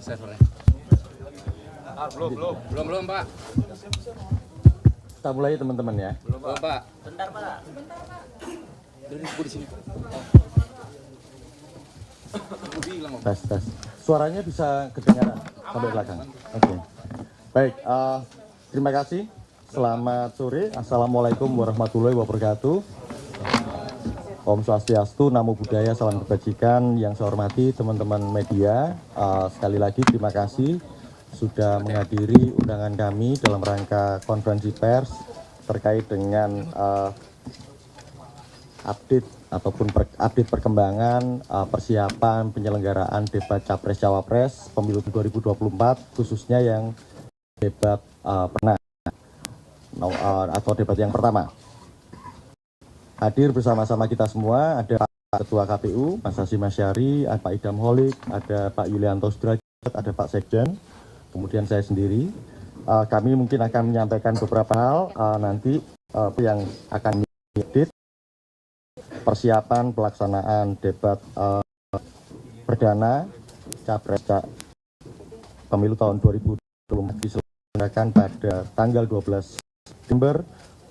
Belum, Pak. Kita mulai teman-teman ya. Belum, Pak. Bentar, Pak. Di sini. Tes. Suaranya bisa kedengaran sampai belakang. Oke. Baik, terima kasih. Selamat sore. Assalamualaikum warahmatullahi wabarakatuh. Om Swastiastu, Namo Buddhaya, salam kebajikan. Yang saya hormati teman-teman media, sekali lagi terima kasih sudah menghadiri undangan kami dalam rangka konferensi pers terkait dengan update ataupun update perkembangan persiapan penyelenggaraan debat Capres-Cawapres Pemilu 2024, khususnya yang debat atau debat yang pertama. Hadir bersama-sama kita semua ada Pak Ketua KPU, Mas Hasyim Asyari, ada Pak Idham Holik, ada Pak Yulianto Sudrajat, ada Pak Sekjen, kemudian saya sendiri. Kami mungkin akan menyampaikan beberapa hal nanti yang akan diedit persiapan pelaksanaan debat perdana Capres Pemilu tahun 2024 diselenggarakan pada tanggal 12 September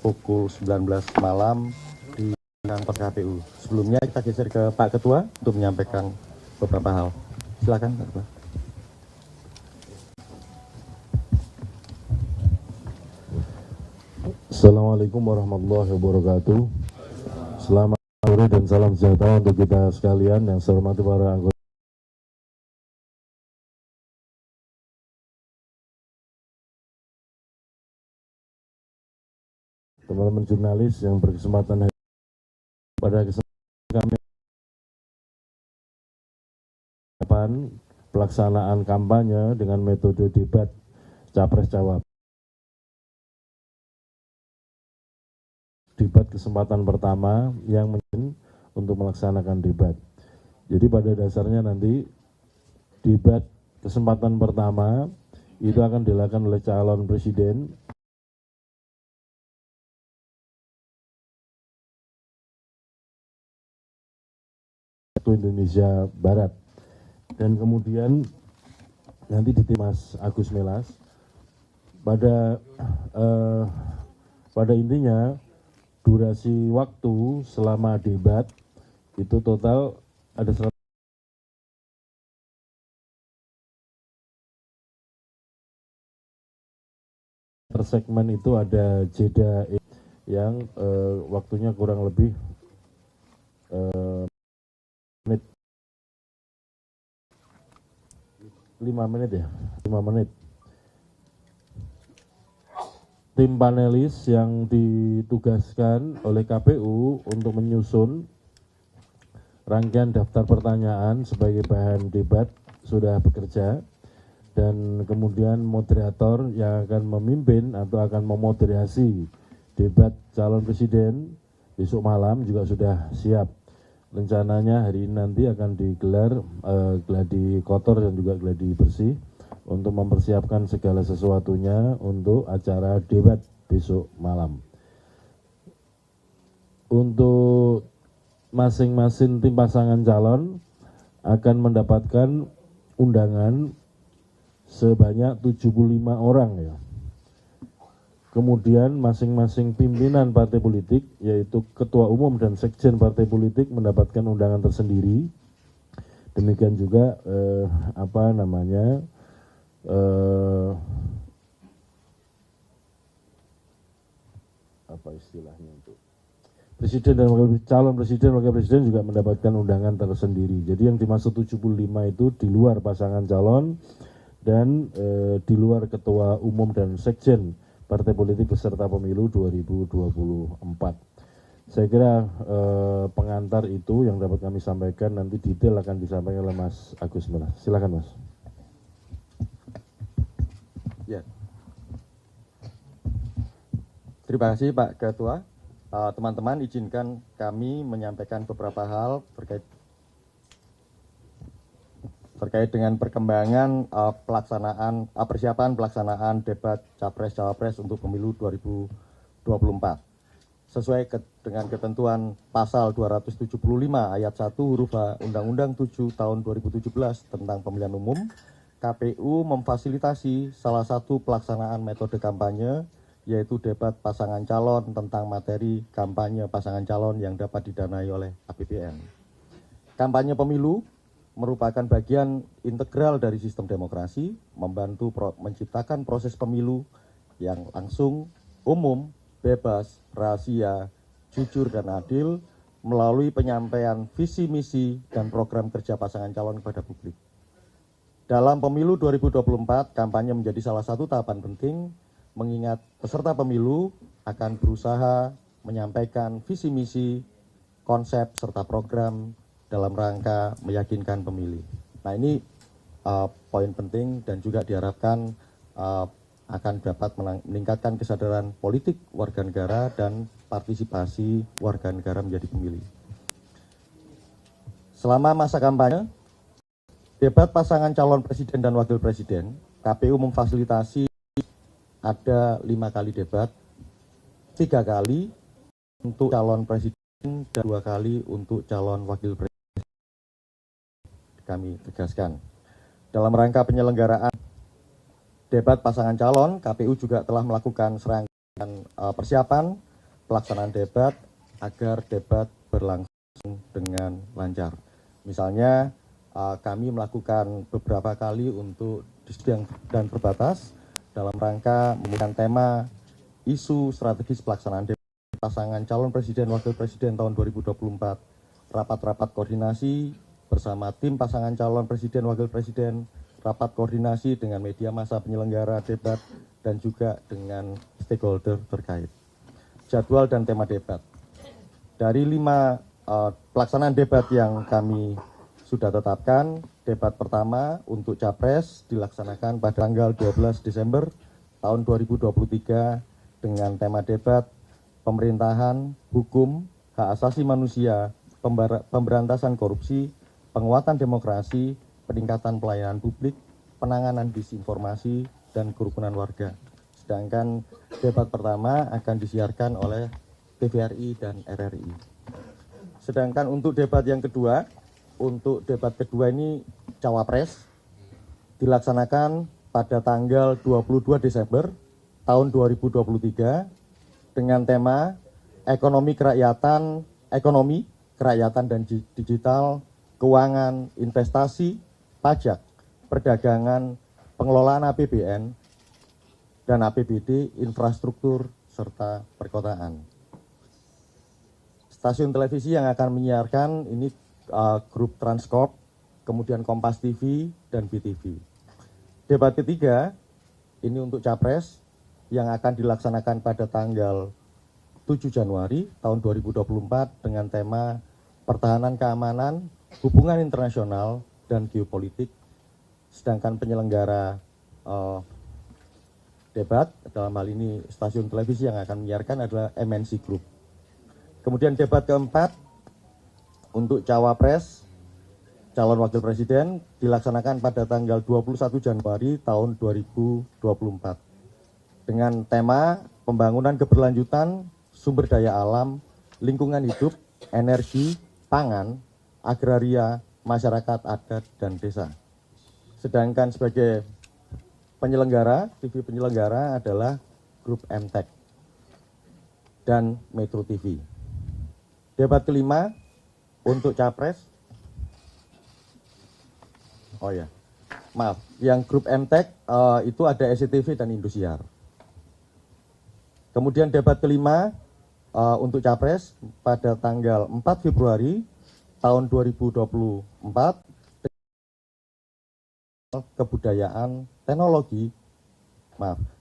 pukul 19 malam di kantor KPU. Sebelumnya kita geser ke Pak Ketua untuk menyampaikan beberapa hal. Silakan Pak Ketua. Assalamualaikum warahmatullahi wabarakatuh. Selamat sore dan salam sejahtera untuk kita sekalian. Yang saya hormati para anggota teman-teman jurnalis yang berkesempatan pada kesempatan kami pelaksanaan kampanye dengan metode debat Capres-Cawapres. Debat kesempatan pertama yang untuk melaksanakan debat. Jadi pada dasarnya nanti debat kesempatan pertama itu akan dilakukan oleh calon presiden Indonesia Barat, dan kemudian nanti di Mas Agus Melas. Pada intinya durasi waktu selama debat itu total ada 100 per segmen, itu ada jeda yang waktunya kurang lebih 5 menit ya, 5 menit. Tim panelis yang ditugaskan oleh KPU untuk menyusun rangkaian daftar pertanyaan sebagai bahan debat sudah bekerja, dan kemudian moderator yang akan memimpin atau akan memoderasi debat calon presiden besok malam juga sudah siap. Rencananya hari ini nanti akan digelar gladi kotor dan juga gladi bersih untuk mempersiapkan segala sesuatunya untuk acara debat besok malam. Untuk masing-masing tim pasangan calon akan mendapatkan undangan sebanyak 75 orang ya. Kemudian masing-masing pimpinan partai politik, yaitu ketua umum dan sekjen partai politik, mendapatkan undangan tersendiri. Demikian juga presiden dan calon presiden, wakil presiden juga mendapatkan undangan tersendiri. Jadi yang dimaksud 75 itu di luar pasangan calon dan di luar ketua umum dan sekjen partai politik peserta pemilu 2024. Saya kira pengantar itu yang dapat kami sampaikan, nanti detail akan disampaikan oleh Mas Agus Melas. Silakan Mas. Ya. Terima kasih Pak Ketua. Teman-teman, izinkan kami menyampaikan beberapa hal terkait dengan perkembangan persiapan pelaksanaan debat Capres-Cawapres untuk Pemilu 2024. Sesuai dengan ketentuan Pasal 275 Ayat 1 huruf H Undang-Undang 7 tahun 2017 tentang Pemilihan Umum, KPU memfasilitasi salah satu pelaksanaan metode kampanye, yaitu debat pasangan calon tentang materi kampanye pasangan calon yang dapat didanai oleh APBN. Kampanye pemilu merupakan bagian integral dari sistem demokrasi, membantu menciptakan proses pemilu yang langsung, umum, bebas, rahasia, jujur, dan adil melalui penyampaian visi misi dan program kerja pasangan calon kepada publik. Dalam pemilu 2024, kampanye menjadi salah satu tahapan penting, mengingat peserta pemilu akan berusaha menyampaikan visi misi, konsep, serta program dalam rangka meyakinkan pemilih. Nah, ini poin penting dan juga diharapkan akan dapat meningkatkan kesadaran politik warga negara dan partisipasi warga negara menjadi pemilih. Selama masa kampanye, debat pasangan calon presiden dan wakil presiden, KPU memfasilitasi ada 5 kali debat, 3 kali untuk calon presiden dan 2 kali untuk calon wakil presiden. Kami tegaskan, dalam rangka penyelenggaraan debat pasangan calon, KPU juga telah melakukan serangkaian persiapan pelaksanaan debat agar debat berlangsung dengan lancar. Misalnya, kami melakukan beberapa kali untuk diskusi dan terbatas dalam rangka memberikan tema isu strategis pelaksanaan debat pasangan calon presiden wakil presiden tahun 2024, rapat-rapat koordinasi bersama tim pasangan calon presiden wakil presiden, rapat koordinasi dengan media massa penyelenggara debat dan juga dengan stakeholder terkait. Jadwal dan tema debat. Dari 5 pelaksanaan debat yang kami sudah tetapkan, debat pertama untuk Capres dilaksanakan pada tanggal 12 Desember tahun 2023 dengan tema debat pemerintahan, hukum, hak asasi manusia, pemberantasan korupsi, penguatan demokrasi, peningkatan pelayanan publik, penanganan disinformasi, dan kerukunan warga. Sedangkan debat pertama akan disiarkan oleh TVRI dan RRI. Sedangkan untuk debat yang kedua, ini Cawapres dilaksanakan pada tanggal 22 Desember tahun 2023 dengan tema ekonomi, kerakyatan dan digital, keuangan, investasi, pajak, perdagangan, pengelolaan APBN, dan APBD, infrastruktur, serta perkotaan. Stasiun televisi yang akan menyiarkan ini grup Transcorp, kemudian Kompas TV, dan BTV. Debat ketiga, ini untuk Capres, yang akan dilaksanakan pada tanggal 7 Januari tahun 2024 dengan tema pertahanan keamanan, hubungan internasional, dan geopolitik. Sedangkan penyelenggara debat, dalam hal ini stasiun televisi yang akan menyiarkan adalah MNC Group. Kemudian debat keempat, untuk Cawapres, calon wakil presiden, dilaksanakan pada tanggal 21 Januari tahun 2024. Dengan tema pembangunan keberlanjutan, sumber daya alam, lingkungan hidup, energi, pangan, agraria, masyarakat adat, dan desa. Sedangkan sebagai penyelenggara, TV penyelenggara adalah grup MTEK dan Metro TV. Debat kelima, untuk Capres, yang grup MTEK itu ada SCTV dan Indosiar. Kemudian debat kelima untuk Capres pada tanggal 4 Februari tahun 2024,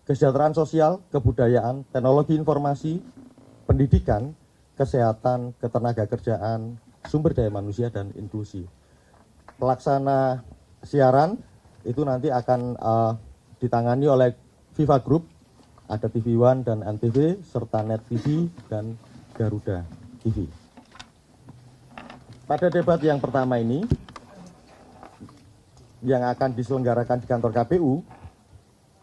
kesejahteraan sosial, kebudayaan, teknologi informasi, pendidikan, kesehatan, ketenagakerjaan, sumber daya manusia, dan inklusi. Pelaksana siaran itu nanti akan ditangani oleh Viva Group, ada TV One dan Antv, serta Net TV dan Garuda TV. Pada debat yang pertama ini, yang akan diselenggarakan di kantor KPU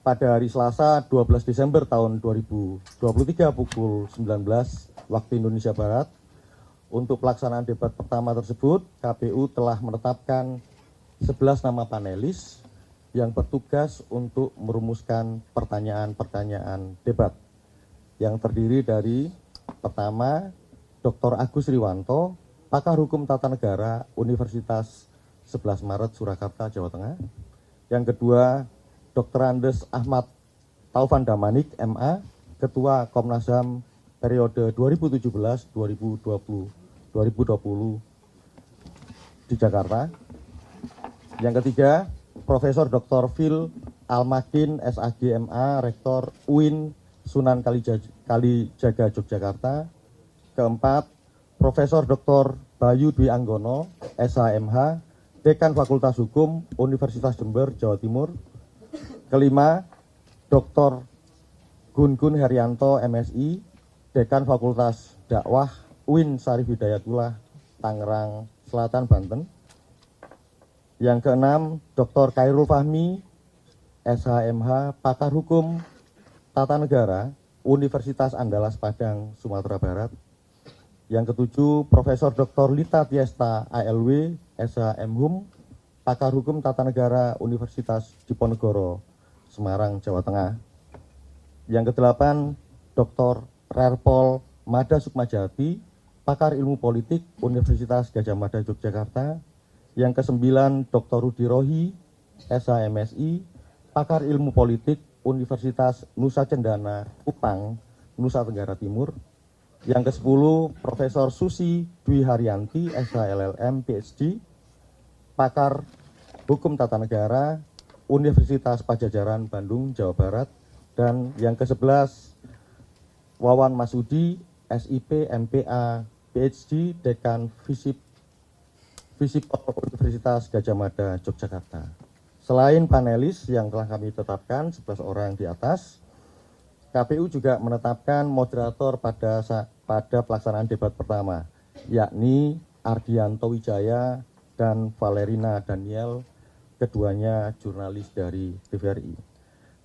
pada hari Selasa 12 Desember tahun 2023 pukul 19 waktu Indonesia Barat. Untuk pelaksanaan debat pertama tersebut, KPU telah menetapkan 11 nama panelis yang bertugas untuk merumuskan pertanyaan-pertanyaan debat yang terdiri dari pertama, Dr. Agus Riwanto, pakar hukum tata negara Universitas 11 Maret Surakarta, Jawa Tengah. Yang kedua, Dr. Andes Ahmad Taufan Damanik, MA, Ketua Komnas HAM periode 2017-2020 di Jakarta. Yang ketiga, Profesor Dr. Phil Almakin, SAG, MA, Rektor UIN Sunan Kalijaga, Yogyakarta. Keempat, Profesor Dr. Bayu Dwi Anggono, SHMH, Dekan Fakultas Hukum Universitas Jember, Jawa Timur. Kelima, Dr. Gun Gun Herianto, MSI, Dekan Fakultas Dakwah UIN Syarif Hidayatullah, Tangerang Selatan, Banten. Yang keenam, Dr. Khairul Fahmi, SHMH, Pakar Hukum Tata Negara Universitas Andalas Padang, Sumatera Barat. Yang ketujuh, Profesor Dr. Lita Tiesta, ALW, SHMHUM, Pakar Hukum Tata Negara Universitas Diponegoro, Semarang, Jawa Tengah. Yang kedelapan, Dr. Rerpol Mada Sukmajati, Pakar Ilmu Politik Universitas Gadjah Mada, Yogyakarta. Yang kesembilan, Dr. Rudi Rohi, SHMSI, Pakar Ilmu Politik Universitas Nusa Cendana, Kupang, Nusa Tenggara Timur. Yang ke-10, Profesor Susi Dwi Haryanti, SHLLM, PhD, Pakar Hukum Tata Negara Universitas Pajajaran, Bandung, Jawa Barat. Dan yang ke-11, Wawan Masudi, SIP, MPA, PhD, Dekan Visip Universitas Gadjah Mada, Yogyakarta. Selain panelis yang telah kami tetapkan 11 orang di atas, KPU juga menetapkan moderator pada pelaksanaan debat pertama, yakni Ardianto Wijaya dan Valerina Daniel, keduanya jurnalis dari TVRI.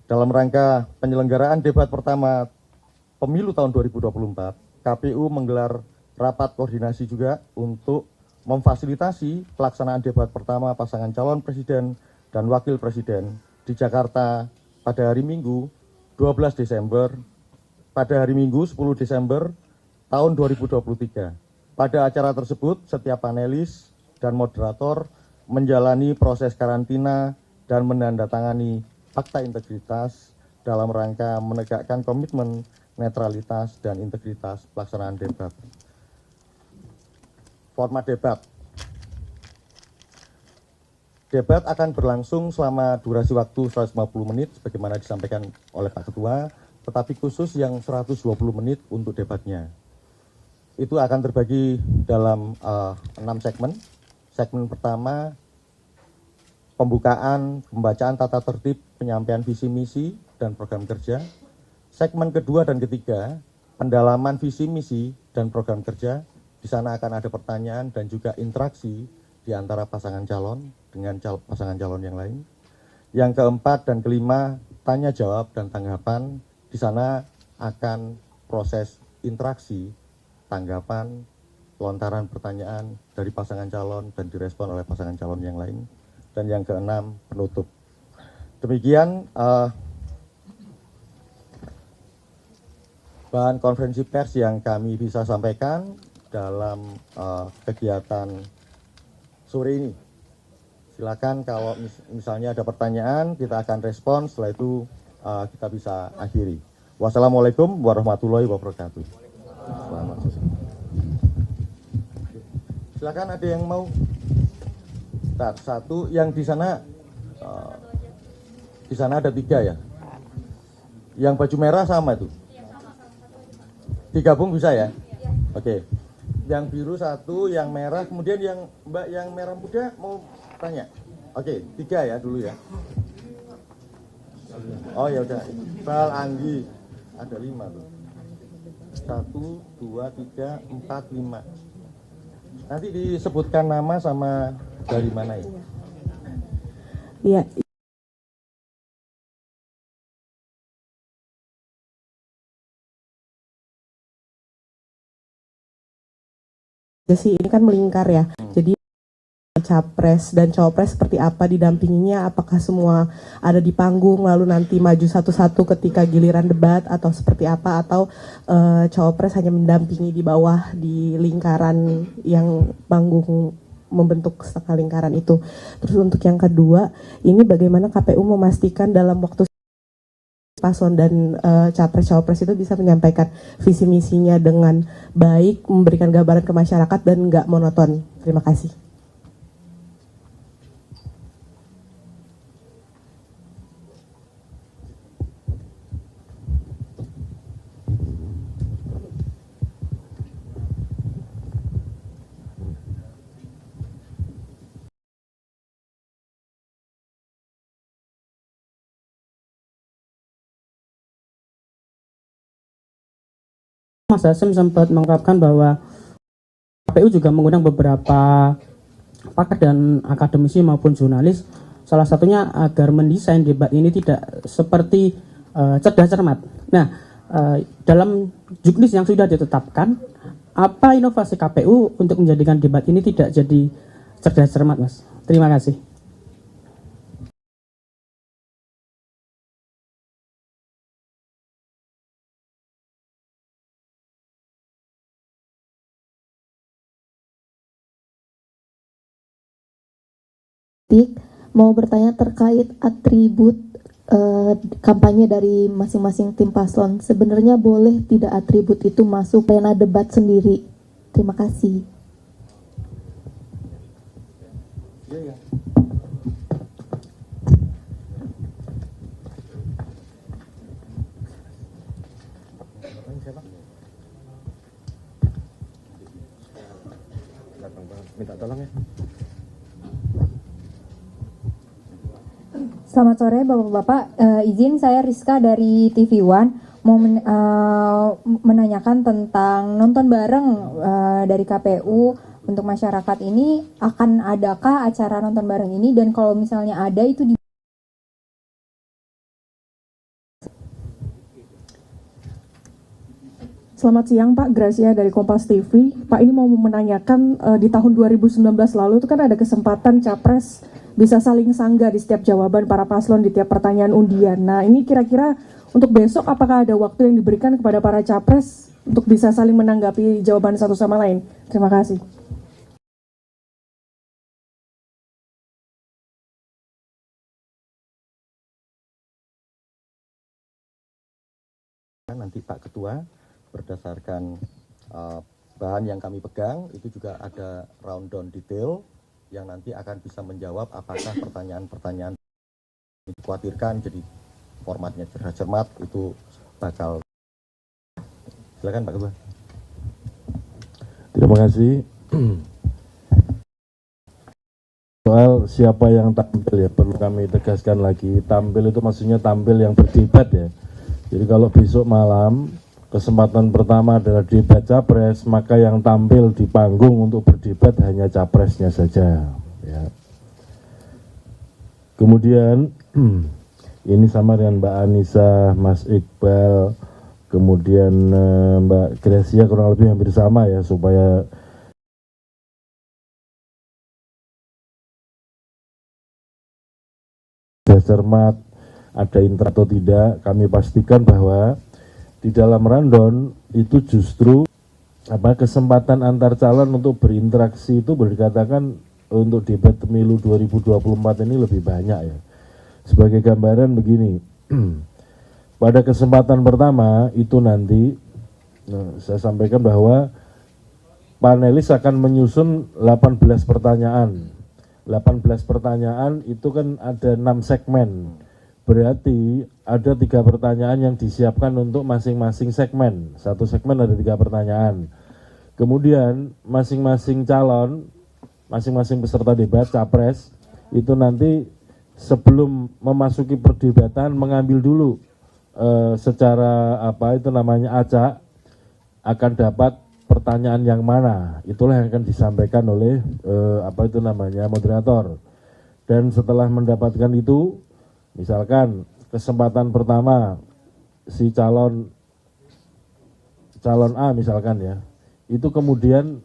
Dalam rangka penyelenggaraan debat pertama pemilu tahun 2024, KPU menggelar rapat koordinasi juga untuk memfasilitasi pelaksanaan debat pertama pasangan calon presiden dan wakil presiden di Jakarta pada hari Minggu 12 Desember, pada hari Minggu 10 Desember tahun 2023. Pada acara tersebut, setiap panelis dan moderator menjalani proses karantina dan menandatangani fakta integritas dalam rangka menegakkan komitmen netralitas dan integritas pelaksanaan debat. Format debat. Debat akan berlangsung selama durasi waktu 150 menit sebagaimana disampaikan oleh Pak Ketua, tetapi khusus yang 120 menit untuk debatnya. Itu akan terbagi dalam 6 segmen. Segmen pertama, pembacaan tata tertib penyampaian visi misi dan program kerja. Segmen kedua dan ketiga, pendalaman visi misi dan program kerja. Di sana akan ada pertanyaan dan juga interaksi di antara pasangan calon dengan pasangan calon yang lain. Yang keempat dan kelima, tanya jawab dan tanggapan. Di sana akan proses interaksi, tanggapan, lontaran pertanyaan dari pasangan calon dan direspon oleh pasangan calon yang lain. Dan yang keenam, penutup. Demikian bahan konferensi pers yang kami bisa sampaikan dalam kegiatan sore ini. Silakan kalau misalnya ada pertanyaan, kita akan respon. Setelah itu kita bisa akhiri. Wassalamualaikum warahmatullahi wabarakatuh. Selamat. Silakan, ada yang mau? Satu, yang di sana ada 3 ya. Yang baju merah sama itu. Digabung bisa ya? Oke. Yang biru 1, yang merah, kemudian yang Mbak yang merah muda mau tanya. Oke, 3 ya dulu ya. Oh ya udah. Bal Anggi ada 5 tuh. 1, 2, 3, 4, 5. Nanti disebutkan nama sama dari mana ya? Iya. Sih ini kan melingkar ya. Jadi capres dan cawapres seperti apa didampinginya, apakah semua ada di panggung lalu nanti maju satu-satu ketika giliran debat atau seperti apa, atau cawapres hanya mendampingi di bawah di lingkaran yang panggung membentuk setengah lingkaran itu. Terus untuk yang kedua, ini bagaimana KPU memastikan dalam waktu paslon dan capres-cawapres itu bisa menyampaikan visi misinya dengan baik, memberikan gambaran ke masyarakat dan nggak monoton. Terima kasih. Mas Hasim sempat mengungkapkan bahwa KPU juga mengundang beberapa pakar dan akademisi maupun jurnalis, salah satunya agar mendesain debat ini tidak seperti cerdas cermat. Nah, dalam juknis yang sudah ditetapkan, apa inovasi KPU untuk menjadikan debat ini tidak jadi cerdas cermat, Mas? Terima kasih. Mau bertanya terkait atribut kampanye dari masing-masing tim paslon. Sebenarnya boleh tidak atribut itu masuk pena debat sendiri? Terima kasih. Minta tolong ya. Selamat sore Bapak-Bapak, izin saya Rizka dari TV One mau menanyakan tentang nonton bareng dari KPU untuk masyarakat ini, akan adakah acara nonton bareng ini, dan kalau misalnya ada itu di... Selamat siang Pak, Gracia dari Kompas TV. Pak, ini mau menanyakan di tahun 2019 lalu itu kan ada kesempatan capres bisa saling sanggah di setiap jawaban para paslon di tiap pertanyaan undian. Nah, ini kira-kira untuk besok apakah ada waktu yang diberikan kepada para capres untuk bisa saling menanggapi jawaban satu sama lain? Terima kasih. Nanti Pak Ketua berdasarkan bahan yang kami pegang itu juga ada rundown detail yang nanti akan bisa menjawab apakah pertanyaan-pertanyaan dikhawatirkan jadi formatnya cerdas cermat itu bakal. Silakan Pak Ketua. Terima kasih. Soal siapa yang tampil ya perlu kami tegaskan lagi. Tampil itu maksudnya tampil yang berdebat ya. Jadi kalau besok malam kesempatan pertama adalah debat capres, maka yang tampil di panggung untuk berdebat hanya capresnya saja. Ya. Kemudian ini sama dengan Mbak Anissa, Mas Iqbal, kemudian Mbak Gracia kurang lebih hampir sama ya, supaya cermat, ada intra atau tidak, kami pastikan bahwa di dalam rundown itu justru kesempatan antar calon untuk berinteraksi itu boleh dikatakan untuk debat pemilu 2024 ini lebih banyak ya. Sebagai gambaran begini, pada kesempatan pertama itu nanti saya sampaikan bahwa panelis akan menyusun 18 pertanyaan. 18 pertanyaan itu kan ada 6 segmen. Berarti ada 3 pertanyaan yang disiapkan untuk masing-masing segmen. Satu segmen ada 3 pertanyaan. Kemudian masing-masing calon, masing-masing peserta debat, capres, itu nanti sebelum memasuki perdebatan mengambil dulu secara acak akan dapat pertanyaan yang mana. Itulah yang akan disampaikan oleh moderator. Dan setelah mendapatkan itu, misalkan kesempatan pertama si calon A misalkan ya, itu kemudian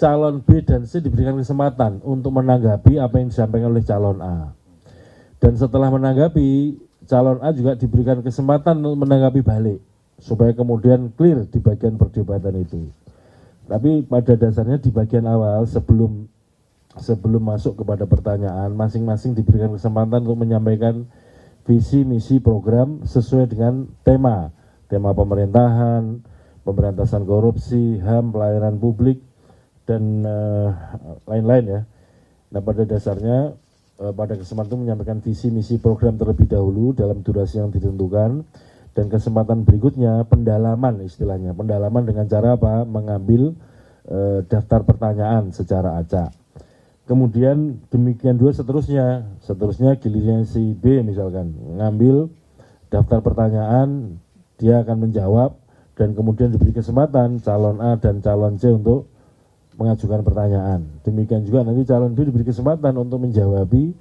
calon B dan C diberikan kesempatan untuk menanggapi apa yang disampaikan oleh calon A. Dan setelah menanggapi, calon A juga diberikan kesempatan untuk menanggapi balik, supaya kemudian clear di bagian perdebatan itu. Tapi pada dasarnya di bagian awal, sebelum masuk kepada pertanyaan, masing-masing diberikan kesempatan untuk menyampaikan visi, misi, program sesuai dengan tema pemerintahan, pemberantasan korupsi, HAM, pelayanan publik, dan lain-lain ya. Nah, pada dasarnya pada kesempatan itu menyampaikan visi, misi, program terlebih dahulu dalam durasi yang ditentukan, dan kesempatan berikutnya pendalaman, istilahnya pendalaman dengan cara apa? Mengambil daftar pertanyaan secara acak. Kemudian demikian juga seterusnya giliran si B misalkan ngambil daftar pertanyaan, dia akan menjawab, dan kemudian diberi kesempatan calon A dan calon C untuk mengajukan pertanyaan. Demikian juga nanti calon B diberi kesempatan untuk menjawabi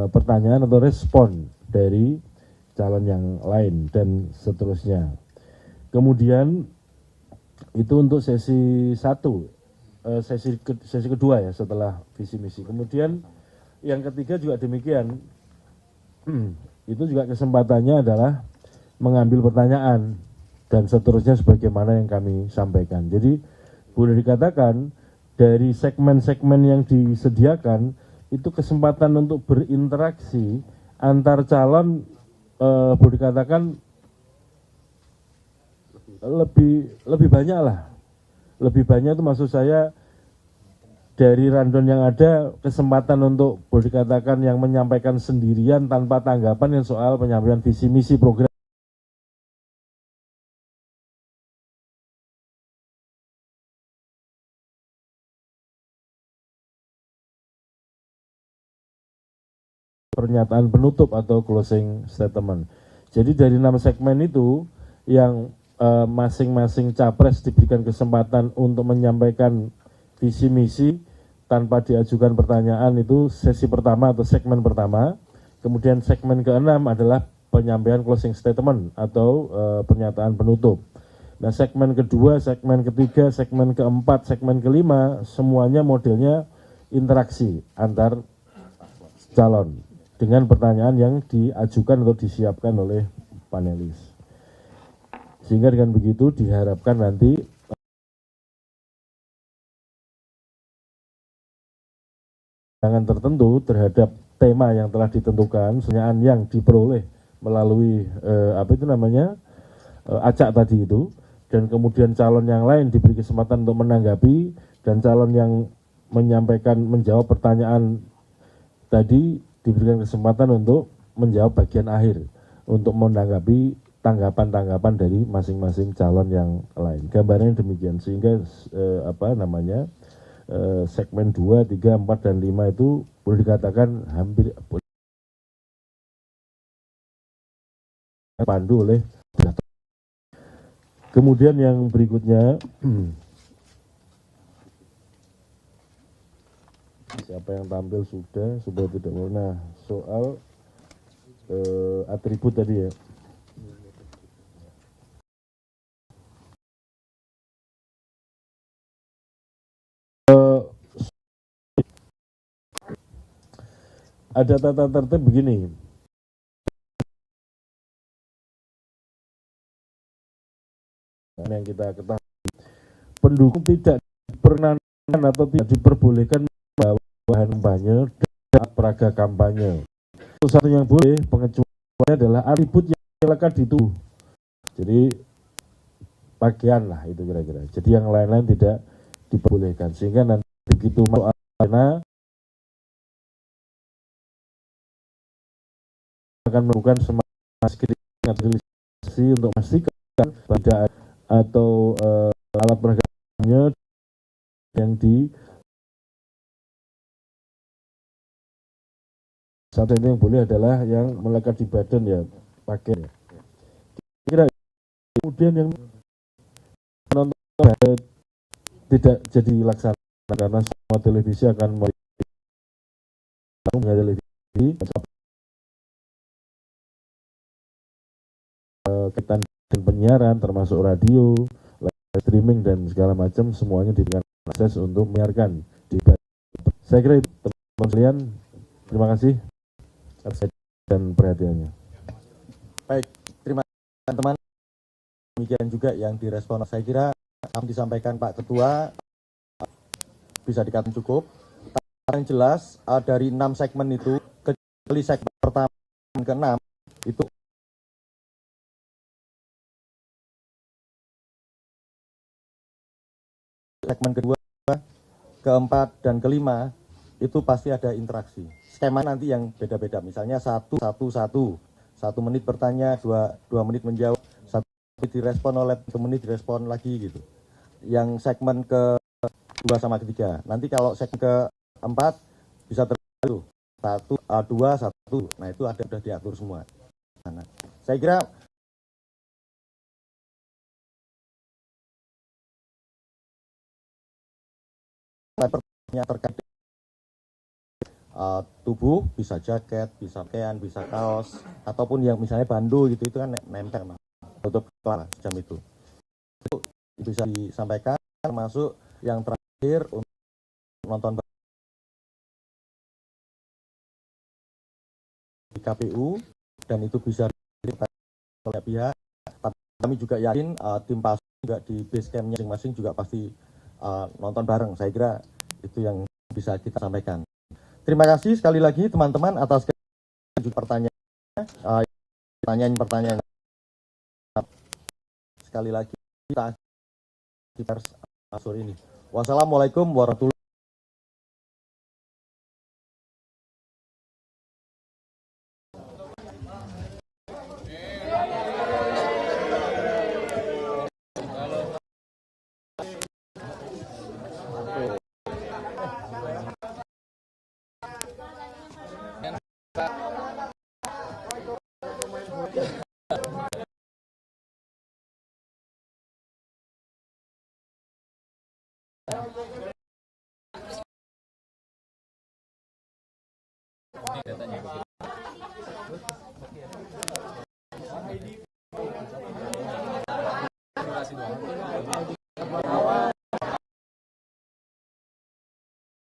pertanyaan atau respon dari calon yang lain, dan seterusnya. Kemudian itu untuk sesi 1. Sesi kedua ya, setelah visi misi. Kemudian yang ketiga juga demikian. Itu juga kesempatannya adalah mengambil pertanyaan dan seterusnya sebagaimana yang kami sampaikan. Jadi boleh dikatakan dari segmen-segmen yang disediakan itu kesempatan untuk berinteraksi antar calon, boleh dikatakan lebih banyak lah. Lebih banyak itu maksud saya dari rundown yang ada, kesempatan untuk boleh dikatakan yang menyampaikan sendirian tanpa tanggapan yang soal penyampaian visi misi program pernyataan penutup atau closing statement. Jadi dari 6 segmen itu yang masing-masing capres diberikan kesempatan untuk menyampaikan visi misi tanpa diajukan pertanyaan, itu sesi pertama atau segmen pertama. Kemudian segmen ke-6 adalah penyampaian closing statement atau pernyataan penutup. Nah, segmen kedua, segmen ketiga, segmen keempat, segmen kelima, semuanya modelnya interaksi antar calon dengan pertanyaan yang diajukan atau disiapkan oleh panelis. Sehingga dengan begitu diharapkan nanti pandangan tertentu terhadap tema yang telah ditentukan, pertanyaan yang diperoleh melalui acak tadi itu, dan kemudian calon yang lain diberi kesempatan untuk menanggapi, dan calon yang menjawab pertanyaan tadi diberikan kesempatan untuk menjawab bagian akhir untuk menanggapi tanggapan-tanggapan dari masing-masing calon yang lain. Gambarnya demikian, sehingga segmen 2, 3, 4, dan 5 itu boleh dikatakan hampir dipandu oleh. Kemudian yang berikutnya, siapa yang tampil sudah, supaya tidak pernah soal atribut tadi ya. Ada tata tertib begini. Yang kita ketahui, pendukung tidak diperkenankan atau tidak diperbolehkan membawa bahan kampanye dan peraga kampanye. Satu yang boleh pengecualiannya adalah atribut yang melekat di tubuh. Jadi pakaian lah itu kira-kira. Jadi yang lain-lain tidak diperbolehkan, sehingga nanti begitu mau arena akan melakukan semacam screening untuk memastikan tidak atau alat peragamnya yang di satu yang boleh adalah yang melekat di badan ya, pakai. Kira kemudian yang menonton tidak jadi laksana karena semua televisi akan televisi kaitan dan penyiaran termasuk radio, live streaming dan segala macam, semuanya diberikan proses untuk menyiarkan debat. Saya kira itu teman-teman sekalian, terima kasih atas dan perhatiannya. Baik, terima kasih teman-teman. Demikian juga yang direspon. Saya kira yang disampaikan Pak Ketua bisa dikatakan cukup. Yang jelas dari 6 segmen itu, kecuali segmen pertama dan ke-6 itu segmen kedua, keempat, dan kelima itu pasti ada interaksi. Skema nanti yang beda-beda, misalnya 1 menit bertanya, 2 menit menjawab, 1 menit direspon oleh 1 menit direspon lagi gitu. Yang segmen ke-2 sama ketiga. Nanti kalau segmen ke-4 bisa terlalu 1, 2, 1. Nah itu ada sudah diatur semua. Nah, saya kira pertanyaan terkait tubuh, bisa jaket, bisa pakaian, bisa kaos, ataupun yang misalnya bandu gitu, itu kan nempel tutup kepala jam itu bisa disampaikan, termasuk yang terakhir untuk nonton di KPU, dan itu bisa oleh pihak. Kami juga yakin tim PAS juga di base camp-nya masing-masing juga pasti nonton bareng. Saya kira itu yang bisa kita sampaikan. Terima kasih sekali lagi teman-teman atas pertanyaan sekali lagi kita sore ini. Wassalamualaikum warahmatullahi Terima kasih.